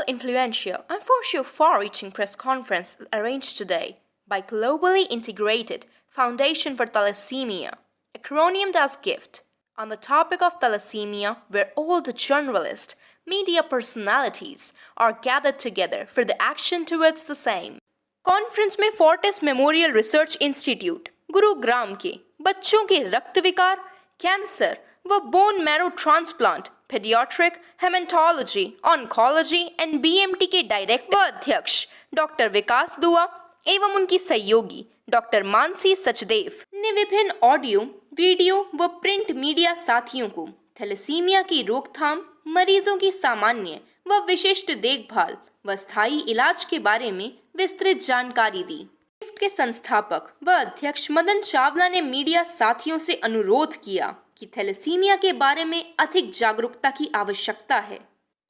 influential and for sure far-reaching press conference arranged today by Globally Integrated Foundation for Thalassemia, acronymed as GIFT, on the topic of thalassemia, where all the journalists, media personalities are gathered together for the action towards the same. Conference में Fortis memorial research institute Gurugram के बच्चों के रक्त विकार, cancer व bone marrow transplant, paediatric, haematology, oncology and BMT के director व अध्यक्ष डॉक्टर विकास दुआ एवं उनकी सहयोगी डॉक्टर मानसी सचदेव ने विभिन्न ऑडियो, वीडियो व प्रिंट मीडिया साथियों को थैलेसीमिया की रोकथाम, मरीजों की सामान्य व विशिष्ट देखभाल व स्थायी इलाज के बारे में विस्तृत जानकारी दी। गिफ्ट के संस्थापक व अध्यक्ष मदन चावला ने मीडिया साथियों से अनुरोध किया कि थैलेसीमिया के बारे में अधिक जागरूकता की आवश्यकता है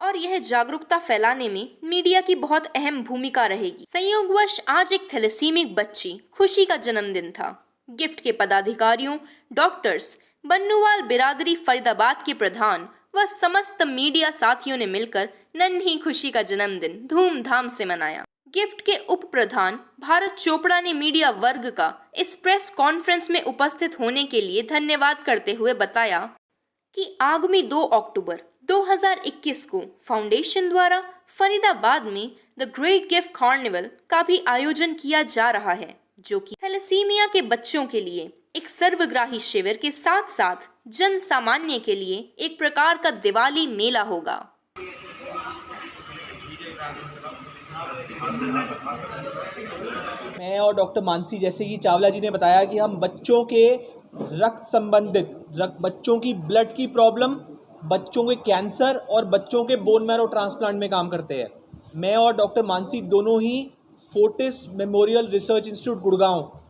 और यह जागरूकता फैलाने में मीडिया की बहुत अहम भूमिका रहेगी। संयोगवश आज एक थैलेसीमिक बच्ची खुशी का जन्मदिन था। गिफ्ट के पदाधिकारियों, डॉक्टर्स, बन्नूवाल बिरादरी फरीदाबाद के प्रधान व समस्त मीडिया साथियों ने मिलकर नन्ही खुशी का जन्मदिन धूमधाम से मनाया। गिफ्ट के उप प्रधान भारत चोपड़ा ने मीडिया वर्ग का इस प्रेस कॉन्फ्रेंस में उपस्थित होने के लिए धन्यवाद करते हुए बताया कि आगामी 2 अक्टूबर 2021 को फाउंडेशन द्वारा फरीदाबाद में द ग्रेट गिफ्ट कार्निवल का भी आयोजन किया जा रहा है, जो कि थैलेसीमिया के बच्चों के लिए एक सर्वग्राही शिविर के साथ साथ जन सामान्य के लिए एक प्रकार का दिवाली मेला होगा। मैं और डॉक्टर मानसी, जैसे कि चावला जी ने बताया कि हम बच्चों के रक्त संबंधित बच्चों की ब्लड की प्रॉब्लम, बच्चों के कैंसर और बच्चों के बोन मैरो ट्रांसप्लांट में काम करते हैं। मैं और डॉक्टर मानसी दोनों ही Fortis memorial research institute Gurgaon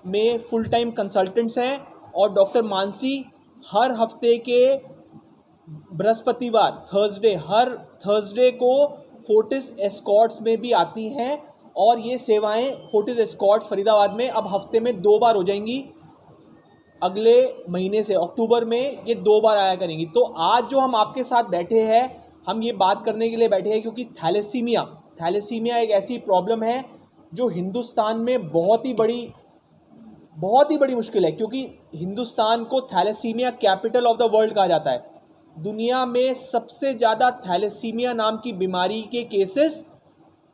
में फुल टाइम कंसल्टेंट्स हैं और डॉक्टर मानसी हर हफ्ते के बृहस्पतिवार हर थर्सडे को फोर्टिस एस्कॉर्ट्स में भी आती हैं और ये सेवाएं फोर्टिस एस्कॉर्ट्स फरीदाबाद में अब हफ्ते में 2 बार हो जाएंगी। अगले महीने से अक्टूबर में ये 2 बार आया करेंगी। तो आज जो हम आपके साथ बैठे हैं, हम ये बात करने के लिए बैठे हैं क्योंकि थैलेसीमिया एक ऐसी प्रॉब्लम है जो हिंदुस्तान में बहुत ही बड़ी मुश्किल है, क्योंकि हिंदुस्तान को thalassemia capital of the world कहा जाता है। दुनिया में सबसे ज़्यादा थैलेसीमिया नाम की बीमारी के केसेस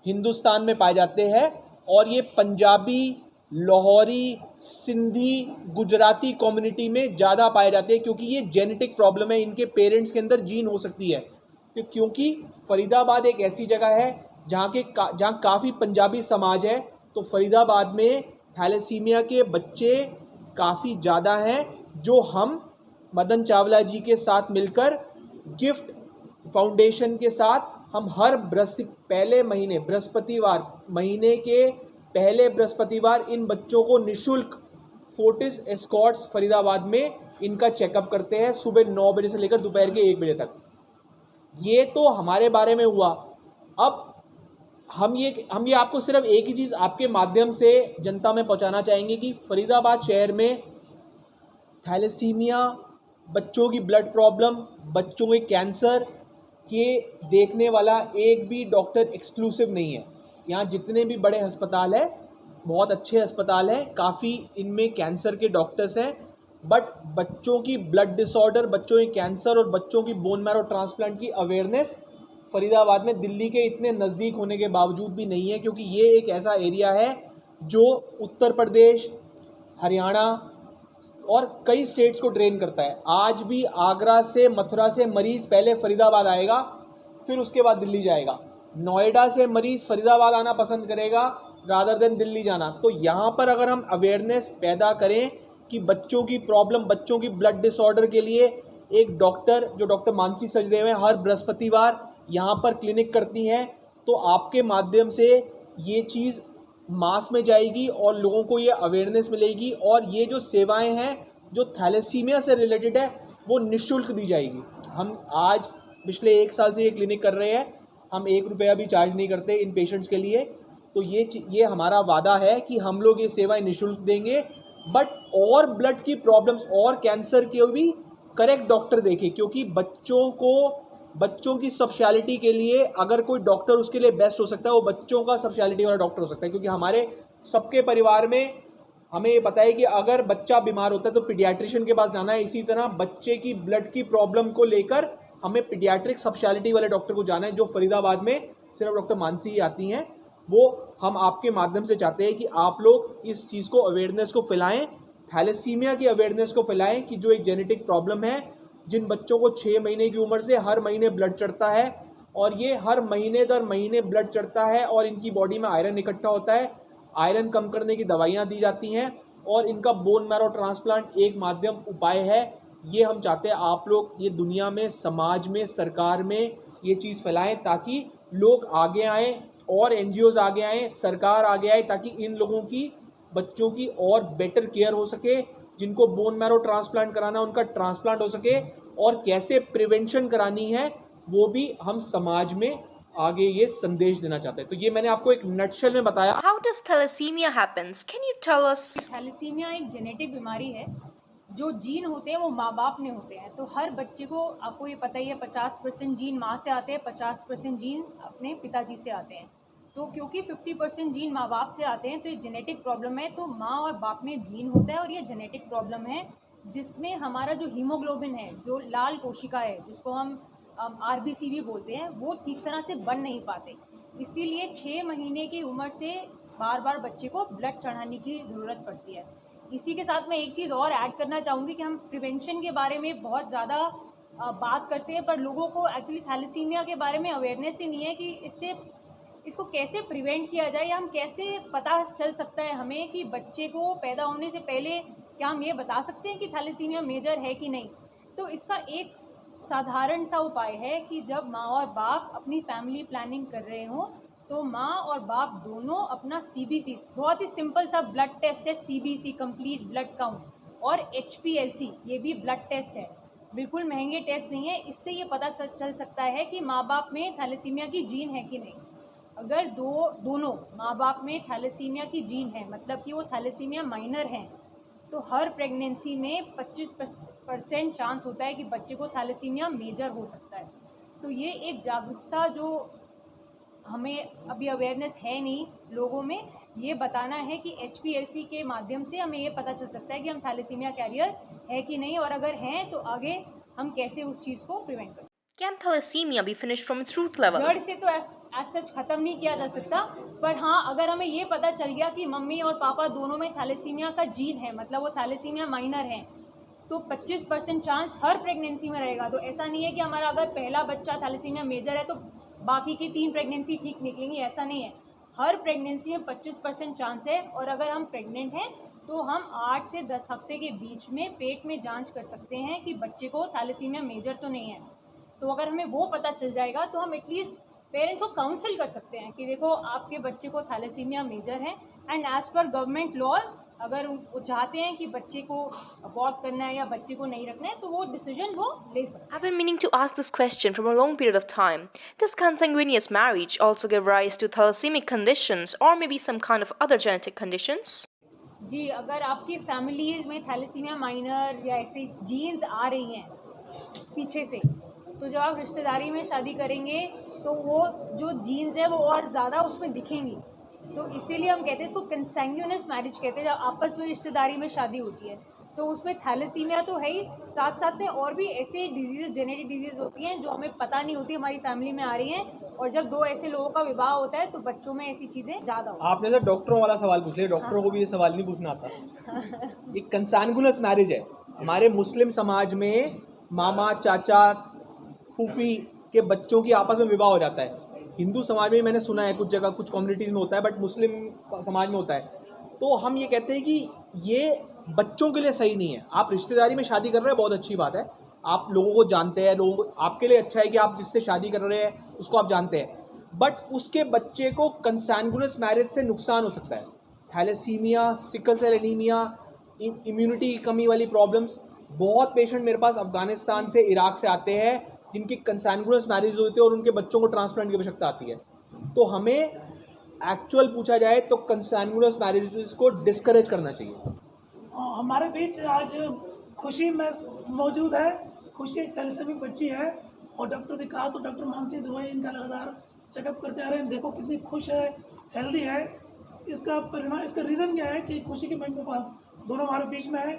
हिंदुस्तान में पाए जाते हैं और ये पंजाबी, लाहौरी, सिंधी, गुजराती कम्युनिटी में ज़्यादा पाए जाते हैं क्योंकि ये जेनेटिक प्रॉब्लम है, इनके पेरेंट्स के अंदर जीन हो सकती है। तो क्योंकि फरीदाबाद एक ऐसी जगह है जहाँ काफ़ी पंजाबी समाज है, तो फरीदाबाद में थैलेसीमिया के बच्चे काफ़ी ज़्यादा हैं, जो हम मदन चावला जी के साथ मिलकर गिफ्ट फाउंडेशन के साथ हम हर महीने के पहले बृहस्पतिवार इन बच्चों को निःशुल्क फोर्टिस एस्कॉर्ट्स फरीदाबाद में इनका चेकअप करते हैं सुबह 9 बजे से लेकर दोपहर के 1 बजे तक। ये तो हमारे बारे में हुआ। अब हम ये आपको सिर्फ एक ही चीज़ आपके माध्यम से जनता में पहुंचाना चाहेंगे कि फरीदाबाद शहर में थैलेसीमिया, बच्चों की ब्लड प्रॉब्लम, बच्चों के कैंसर के देखने वाला एक भी डॉक्टर एक्सक्लूसिव नहीं है। यहाँ जितने भी बड़े अस्पताल हैं, बहुत अच्छे अस्पताल हैं, काफ़ी इनमें कैंसर के डॉक्टर्स हैं, बट बच्चों की ब्लड डिसऑर्डर, बच्चों के कैंसर और बच्चों की बोन मैरो ट्रांसप्लांट की अवेयरनेस फरीदाबाद में दिल्ली के इतने नज़दीक होने के बावजूद भी नहीं है, क्योंकि ये एक ऐसा एरिया है जो उत्तर प्रदेश, हरियाणा और कई स्टेट्स को ड्रेन करता है। आज भी आगरा से, मथुरा से मरीज़ पहले फरीदाबाद आएगा, फिर उसके बाद दिल्ली जाएगा। नोएडा से मरीज़ फरीदाबाद आना पसंद करेगा रादर देन दिल्ली जाना। तो यहाँ पर अगर हम अवेयरनेस पैदा करें कि बच्चों की प्रॉब्लम, बच्चों की ब्लड डिसऑर्डर के लिए एक डॉक्टर, जो डॉक्टर मानसी सचदेव हैं, हर बृहस्पतिवार यहाँ पर क्लिनिक करती हैं, तो आपके माध्यम से ये चीज़ मास में जाएगी और लोगों को ये अवेयरनेस मिलेगी और ये जो सेवाएं हैं जो थैलेसीमिया से रिलेटेड है वो निःशुल्क दी जाएगी। हम आज पिछले 1 साल से ये क्लिनिक कर रहे हैं, हम 1 रुपया भी चार्ज नहीं करते इन पेशेंट्स के लिए। तो ये हमारा वादा है कि हम लोग ये सेवाएं निःशुल्क देंगे, बट और ब्लड की प्रॉब्लम्स और कैंसर के भी करेक्ट डॉक्टर देखें, क्योंकि बच्चों को बच्चों की स्पेशलिटी के लिए अगर कोई डॉक्टर उसके लिए बेस्ट हो सकता है, वो बच्चों का स्पेशलिटी वाला डॉक्टर हो सकता है, क्योंकि हमारे सबके परिवार में हमें ये पता है कि अगर बच्चा बीमार होता है तो पीडियाट्रिशियन के पास जाना है। इसी तरह बच्चे की ब्लड की प्रॉब्लम को लेकर हमें पीडियाट्रिक स्पेशलिटी वाले डॉक्टर को जाना है, जो फरीदाबाद में सिर्फ डॉक्टर मानसी ही आती हैं। वो हम आपके माध्यम से चाहते हैं कि आप लोग इस चीज़ को, अवेयरनेस को फैलाएं, थैलेसीमिया की अवेयरनेस को फैलाएं कि जो एक जेनेटिक प्रॉब्लम है, जिन बच्चों को 6 महीने की उम्र से हर महीने ब्लड चढ़ता है और ये हर महीने दर महीने ब्लड चढ़ता है और इनकी बॉडी में आयरन इकट्ठा होता है, आयरन कम करने की दवाइयाँ दी जाती हैं और इनका बोन मैरो ट्रांसप्लांट एक माध्यम उपाय है। ये हम चाहते हैं आप लोग ये दुनिया में, समाज में, सरकार में ये चीज़ फैलाएं ताकि लोग आगे आएँ और एनजीओज आगे आएँ, सरकार आगे आए, ताकि इन लोगों की, बच्चों की और बेटर केयर हो सके। जिनको बोन मैरो ट्रांसप्लांट कराना है उनका ट्रांसप्लांट हो सके, और कैसे प्रिवेंशन करानी है वो भी हम समाज में आगे ये संदेश देना चाहते हैं। तो ये मैंने आपको एक नटशेल में बताया। How does thalassemia happens? Can you tell us? Thalassemia एक जेनेटिक बीमारी है। जो जीन होते हैं वो माँ बाप में होते हैं। तो हर बच्चे को, आपको ये पता ही है, 50% जीन माँ से आते हैं, 50% जीन अपने पिताजी से आते हैं। तो क्योंकि 50% जीन माँ बाप से आते हैं तो ये जेनेटिक प्रॉब्लम है। तो माँ और बाप में जीन होता है और ये जेनेटिक प्रॉब्लम है, जिसमें हमारा जो हीमोग्लोबिन है, जो लाल कोशिका है, जिसको हम आरबीसी भी बोलते हैं, वो ठीक तरह से बन नहीं पाते। इसीलिए 6 महीने की उम्र से बार बार बच्चे को ब्लड चढ़ाने की ज़रूरत पड़ती है। इसी के साथ मैं एक चीज़ और ऐड करना चाहूँगी कि हम प्रिवेंशन के बारे में बहुत ज़्यादा बात करते हैं, पर लोगों को एक्चुअली थैलेसीमिया के बारे में अवेयरनेस ही नहीं है कि इसको कैसे प्रिवेंट किया जाए, या हम कैसे पता चल सकता है हमें कि बच्चे को पैदा होने से पहले क्या हम ये बता सकते हैं कि थैलेसीमिया मेजर है कि नहीं। तो इसका एक साधारण सा उपाय है कि जब माँ और बाप अपनी फैमिली प्लानिंग कर रहे हों तो माँ और बाप दोनों अपना CBC, बहुत ही सिंपल सा ब्लड टेस्ट है, CBC कंप्लीट ब्लड काउंट, और HPLC, ये भी ब्लड टेस्ट है, बिल्कुल महंगे टेस्ट नहीं है। इससे ये पता चल सकता है कि माँ बाप में थैलेसीमिया की जीन है कि नहीं। अगर दोनों माँ बाप में थैलेसीमिया की जीन है, मतलब कि वो थैलेसीमिया माइनर हैं, तो हर प्रेगनेंसी में 25% चांस होता है कि बच्चे को थैलेसीमिया मेजर हो सकता है। तो ये एक जागरूकता जो हमें अभी अवेयरनेस है नहीं लोगों में, ये बताना है कि HPLC के माध्यम से हमें ये पता चल सकता है कि हम थैलेसीमिया कैरियर है कि नहीं, और अगर हैं तो आगे हम कैसे उस चीज़ को प्रिवेंट कर सकते हैं। Can thalassemia be finished from its root level? जड़ से तो एज सच ख़त्म नहीं किया जा सकता, पर हाँ, अगर हमें ये पता चल गया कि मम्मी और पापा दोनों में थैलेसीमिया का जीन है, मतलब वो थैलेसीमिया माइनर है, तो 25% चांस हर प्रेगनेंसी में रहेगा। तो ऐसा नहीं है कि हमारा अगर पहला बच्चा थैलेसीमिया मेजर है तो बाकी की 3 प्रेगनेंसी ठीक निकलेंगी, ऐसा नहीं है। हर प्रेगनेंसी में 25% चांस है, और अगर हम प्रेग्नेंट हैं तो हम 8 से 10 हफ्ते के बीच में पेट में जांच कर सकते हैं कि बच्चे को थैलेसीमिया मेजर तो नहीं है। तो अगर हमें वो पता चल जाएगा तो हम एटलीस्ट पेरेंट्स को काउंसिल कर सकते हैं कि देखो आपके बच्चे को थैलेसीमिया मेजर है, and as per government laws अगर वो चाहते हैं कि बच्चे को अबॉर्ट करना है या बच्चे को नहीं रखना है तो वो डिसीजन वो ले सकते हैं। I've been meaning to ask this question from a long period of time. Does consanguineous marriage also give rise to thalassemic conditions or maybe some kind of other genetic conditions? जी, अगर आपकी families में thalassaemia minor या ऐसे jeans आ रही हैं पीछे से, तो जब आप रिश्तेदारी में शादी करेंगे तो वो जो जीन्स है वो और ज़्यादा उसमें दिखेंगी। तो इसीलिए हम कहते हैं इसको कंसैंग्यूनियस मैरिज कहते हैं, जब आपस में रिश्तेदारी में शादी होती है। तो उसमें थैलेसीमिया तो है ही, साथ साथ में और भी ऐसे डिजीज़, जेनेटिक डिजीज़ होती हैं जो हमें पता नहीं होती, हमारी फैमिली में आ रही हैं, और जब 2 ऐसे लोगों का विवाह होता है तो बच्चों में ऐसी चीज़ें ज़्यादा होती हैं। आपने सर डॉक्टरों वाला सवाल पूछ लिया, डॉक्टरों को भी ये सवाल नहीं पूछना आता। एक कंसैंगुइनस मैरिज है। हमारे मुस्लिम समाज में मामा, चाचा, फूफी के बच्चों की आपस में विवाह हो जाता है। हिंदू समाज में मैंने सुना है कुछ जगह, कुछ कम्युनिटीज़ में होता है, बट मुस्लिम समाज में होता है। तो हम ये कहते हैं कि ये बच्चों के लिए सही नहीं है। आप रिश्तेदारी में शादी कर रहे हैं, बहुत अच्छी बात है, आप लोगों को जानते हैं, लोग आपके लिए अच्छा है कि आप जिससे शादी कर रहे हैं उसको आप जानते हैं, बट उसके बच्चे को कंसैंगुइनस मैरिज से नुकसान हो सकता है। Thalassemia, sickle cell anaemia, immunity की कमी वाली प्रॉब्लम्स, बहुत पेशेंट मेरे पास अफगानिस्तान से, इराक से आते हैं जिनकी कंसैंगुइनस मैरिज होती है और उनके बच्चों को ट्रांसप्लांट की आवश्यकता आती है। तो हमें एक्चुअल पूछा जाए तो कंसैंगुइनस मैरिजेस को डिस्करेज करना चाहिए। हमारे बीच आज खुशी में मौजूद है। खुशी एक थैलेसेमिक बच्ची है और डॉक्टर विकास और डॉक्टर मानसी दुबई इनका लगातार चेकअप करते आ रहे हैं। देखो कितनी खुश है, हेल्दी है। इसका परिणाम, इसका रीज़न क्या है कि खुशी के मम्मी दोनों हमारे बीच में है।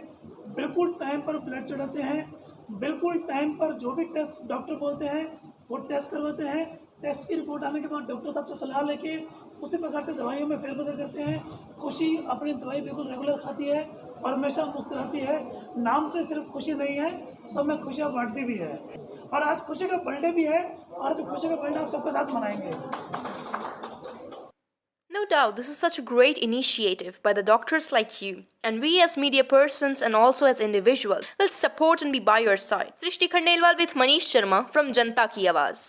बिल्कुल टाइम पर ब्लड चढ़ाते हैं, बिल्कुल टाइम पर जो भी टेस्ट डॉक्टर बोलते हैं वो टेस्ट करवाते हैं। टेस्ट की रिपोर्ट आने के बाद डॉक्टर साहब से सलाह लेके उसी प्रकार से दवाइयों में फेरबदल करते हैं। खुशी अपनी दवाई बिल्कुल रेगुलर खाती है और हमेशा मुस्कुराती है। नाम से सिर्फ खुशी नहीं है, सब में खुशियाँ बांटती भी है। और आज खुशी का बर्थडे भी है और आज खुशी का बर्थडे आप सबके साथ मनाएंगे। No doubt, this is such a great initiative by the doctors like you, and we as media persons and also as individuals will support and be by your side. Srishti Khandelwal with Manish Sharma from Janta Ki Awaaz.